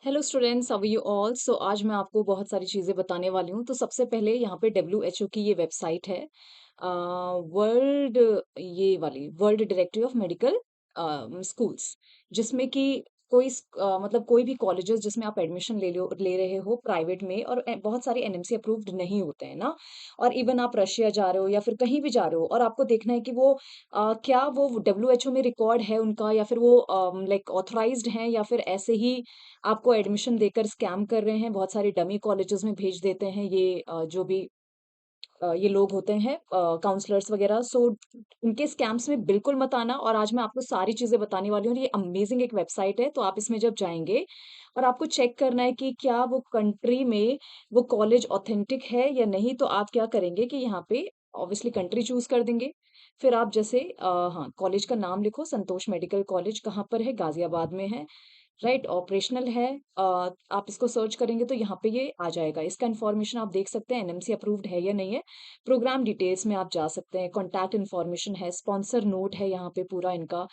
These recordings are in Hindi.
Hello students, how are you all? So आज मैं आपको बहुत सारी चीज़ें बताने वाली हूँ। तो सबसे पहले यहाँ पे डब्ल्यूएचओ की ये वेबसाइट है, वर्ल्ड ये वाली world directory of medical schools, जिसमें कि मतलब कोई भी कॉलेजेस जिसमें आप एडमिशन ले रहे हो प्राइवेट में, और बहुत सारे एनएमसी अप्रूव्ड नहीं होते हैं ना। और इवन आप रशिया जा रहे हो या फिर कहीं भी जा रहे हो और आपको देखना है कि वो क्या वो डब्ल्यूएचओ में रिकॉर्ड है उनका, या फिर वो लाइक ऑथराइज्ड हैं, या फिर ऐसे ही आपको एडमिशन देकर स्कैम कर रहे हैं। बहुत सारे डमी कॉलेजेस में भेज देते हैं ये जो भी ये लोग होते हैं काउंसलर्स वगैरह। सो उनके स्कैम्स में बिल्कुल मत आना। और आज मैं आपको सारी चीज़ें बताने वाली हूँ। ये अमेजिंग एक वेबसाइट है, तो आप इसमें जब जाएँगे और आपको चेक करना है कि क्या वो कंट्री में वो कॉलेज ऑथेंटिक है या नहीं, तो आप क्या करेंगे कि यहाँ पे ऑब्वियसली कंट्री चूज़ कर देंगे। फिर आप जैसे हाँ, कॉलेज का नाम लिखो, संतोष मेडिकल कॉलेज कहाँ पर है? गाज़ियाबाद में है। राइट, ऑपरेशनल है। आप इसको सर्च करेंगे तो यहाँ पे ये आ जाएगा। इसका इन्फॉर्मेशन आप देख सकते हैं, एनएमसी अप्रूव्ड है या नहीं है। प्रोग्राम डिटेल्स में आप जा सकते हैं, कॉन्टैक्ट इन्फॉर्मेशन है, स्पॉन्सर नोट है यहाँ पे पूरा इनका।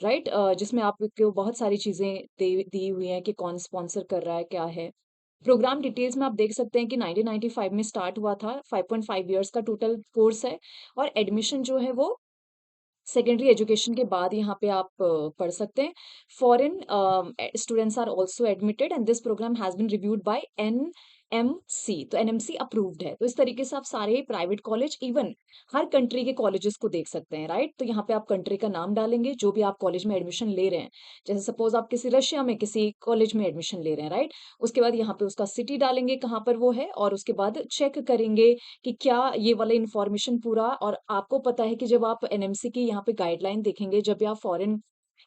राइट, जिसमें आपको बहुत सारी चीज़ें दे दी हुई हैं कि कौन स्पॉन्सर कर रहा है, क्या है। प्रोग्राम डिटेल्स में आप देख सकते हैं कि 1995 में स्टार्ट हुआ था, 5.5 इयर्स का टोटल कोर्स है। और एडमिशन जो है वो सेकेंडरी एजुकेशन के बाद यहाँ पे आप पढ़ सकते हैं। Foreign students are also admitted and this program has been reviewed by NMC, तो एनएमसी अप्रूव्ड है। तो इस तरीके से आप सारे प्राइवेट कॉलेज, इवन हर कंट्री के कॉलेजेस को देख सकते हैं। राइट, तो यहाँ पे आप कंट्री का नाम डालेंगे जो भी आप कॉलेज में एडमिशन ले रहे हैं। जैसे सपोज आप किसी रशिया में किसी कॉलेज में एडमिशन ले रहे हैं, राइट। उसके बाद यहाँ पे उसका सिटी डालेंगे कहाँ पर वो है, और उसके बाद चेक करेंगे कि क्या ये वाला इन्फॉर्मेशन पूरा। और आपको पता है कि जब आप एनएमसी की यहाँ पे गाइडलाइन देखेंगे, जब भी आप फॉरेन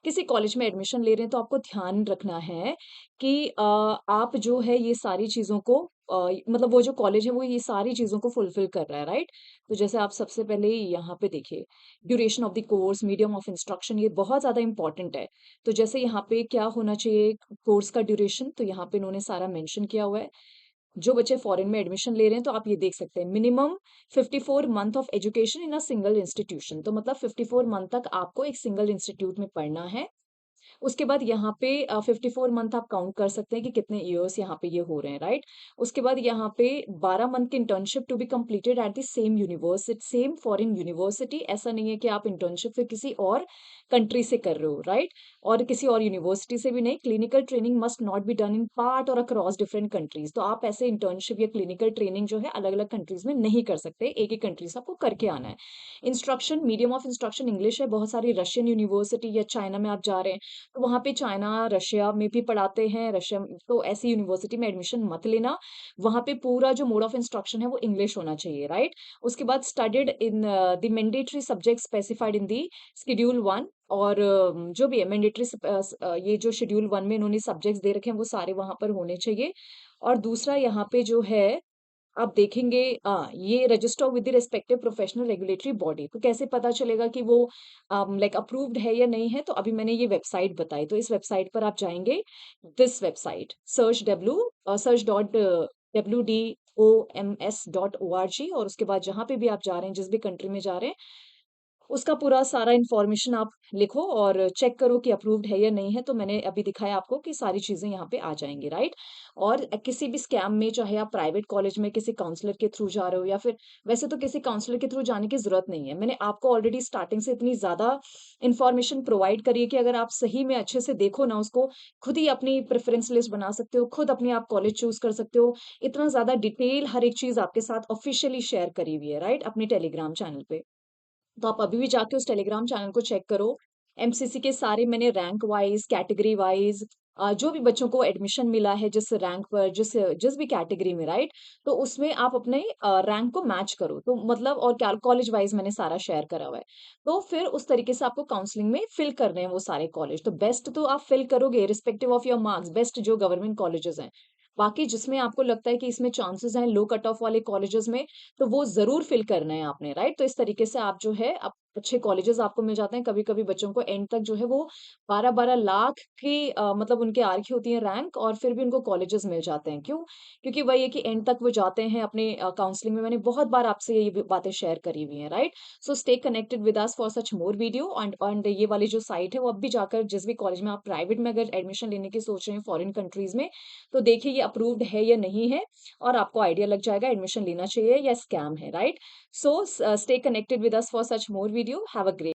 किसी कॉलेज में एडमिशन ले रहे हैं, तो आपको ध्यान रखना है कि आप जो है ये सारी चीज़ों को मतलब वो जो कॉलेज है वो ये सारी चीज़ों को फुलफिल कर रहा है, राइट। तो जैसे आप सबसे पहले यहाँ पे देखिए, duration of the course, medium of instruction, ये बहुत ज़्यादा इंपॉर्टेंट है। तो जैसे यहाँ पे क्या होना चाहिए कोर्स का ड्यूरेशन, तो यहाँ पे इन्होंने सारा मेंशन किया हुआ है। जो बच्चे फॉरेन में एडमिशन ले रहे हैं, तो आप ये देख सकते हैं, minimum 54 month of education in a single institution, तो मतलब 54 मंथ तक आपको एक सिंगल इंस्टीट्यूट में पढ़ना है। उसके बाद यहाँ पे 54 मंथ आप काउंट कर सकते हैं कि कितने इयर्स यहाँ पे ये हो रहे हैं, राइट। उसके बाद यहाँ पे 12 मंथ की internship to be completed at the same university, same foreign university. ऐसा नहीं है कि आप इंटर्नशिप फिर किसी और कंट्री से कर रहे हो, राइट, और किसी और यूनिवर्सिटी से भी नहीं। Clinical training must not be done in part और अक्रॉस डिफरेंट कंट्रीज, तो आप ऐसे इंटर्नशिप या क्लिनिकल ट्रेनिंग जो है अलग अलग कंट्रीज में नहीं कर सकते, एक ही कंट्री से आपको करके आना है। Instruction, medium of instruction English है। बहुत सारी रशियन यूनिवर्सिटी या चाइना में आप जा रहे हैं, तो वहाँ पे चाइना, रशिया में भी पढ़ाते हैं। रशिया तो ऐसी यूनिवर्सिटी में एडमिशन मत लेना। वहाँ पे पूरा जो मोड ऑफ इंस्ट्रक्शन है वो इंग्लिश होना चाहिए, राइट? उसके बाद studied in the mandatory subject specified in the schedule 1। और जो भी है मैंडेटरी ये जो शेड्यूल 1 में इन्होंने सब्जेक्ट्स दे रखे हैं वो सारे वहाँ पर होने चाहिए। और दूसरा यहाँ पे जो है आप देखेंगे, ये register with the respective professional regulatory body. तो कैसे पता चलेगा कि वो लाइक अप्रूव्ड है या नहीं है? तो अभी मैंने ये वेबसाइट बताई, तो इस वेबसाइट पर आप जाएंगे, this website search dot wdoms.org, और उसके बाद जहां पे भी आप जा रहे हैं, जिस भी कंट्री में जा रहे हैं, उसका पूरा सारा इन्फॉर्मेशन आप लिखो और चेक करो कि अप्रूव्ड है या नहीं है। तो मैंने अभी दिखाया आपको कि सारी चीज़ें यहाँ पे आ जाएँगी, राइट? और किसी भी स्कैम में, चाहे आप प्राइवेट कॉलेज में किसी काउंसलर के थ्रू जा रहे हो, या फिर वैसे तो किसी काउंसलर के थ्रू जाने की ज़रूरत नहीं है। मैंने आपको ऑलरेडी स्टार्टिंग से इतनी ज़्यादा इन्फॉर्मेशन प्रोवाइड करी है कि अगर आप सही में अच्छे से देखो ना उसको, खुद ही अपनी प्रेफ़रेंस लिस्ट बना सकते हो, खुद अपने आप कॉलेज चूज़ कर सकते हो। इतना ज़्यादा डिटेल हर एक चीज़ आपके साथ ऑफ़िशियली शेयर करी हुई है, राइट? अपने टेलीग्राम चैनल पे। तो आप अभी भी जाके उस टेलीग्राम चैनल को चेक करो। एमसीसी के सारे मैंने रैंक वाइज़, कैटेगरी वाइज़, जो भी बच्चों को एडमिशन मिला है जिस रैंक पर, जिस जिस भी कैटेगरी में, राइट? तो उसमें आप अपने रैंक को मैच करो। तो मतलब और क्या, कॉलेज वाइज़ मैंने सारा शेयर करा हुआ है। तो फिर उस तरीके से आपको काउंसलिंग में फिल करने हैं वो सारे कॉलेज। तो बेस्ट तो आप फिल करोगे respective of your marks, best जो गवर्नमेंट कॉलेजेस हैं। बाकी जिसमें आपको लगता है कि इसमें चांसेस हैं लो कट ऑफ वाले कॉलेजेस में, तो वो ज़रूर फ़िल करना है आपने, राइट? तो इस तरीके से आप जो है अच्छे कॉलेजेस आपको मिल जाते हैं, कभी-कभी बच्चों को एंड तक जो है वो 12-12 लाख की मतलब उनकी आ रखी होती है रैंक और फिर भी उनको कॉलेजेस मिल जाते हैं, क्यों? क्योंकि वही है कि एंड तक वो जाते हैं अपने काउंसलिंग में मैंने बहुत बार आपसे ये ब बातें शेयर करी हुई हैं, right? So stay connected with us for such more video and ये वाली जो साइट है वो अब भी जाकर जिस भी कॉलेज में आप प्राइवेट में अगर एडमिशन लेने की सोच रहे हैं फॉरेन कंट्रीज़ में, तो देखिए ये अप्रूव्ड है या नहीं है और आपको आइडिया लग जाएगा एडमिशन लेना चाहिए या स्कैम है, right? So, stay connected with us for such more video. Have a great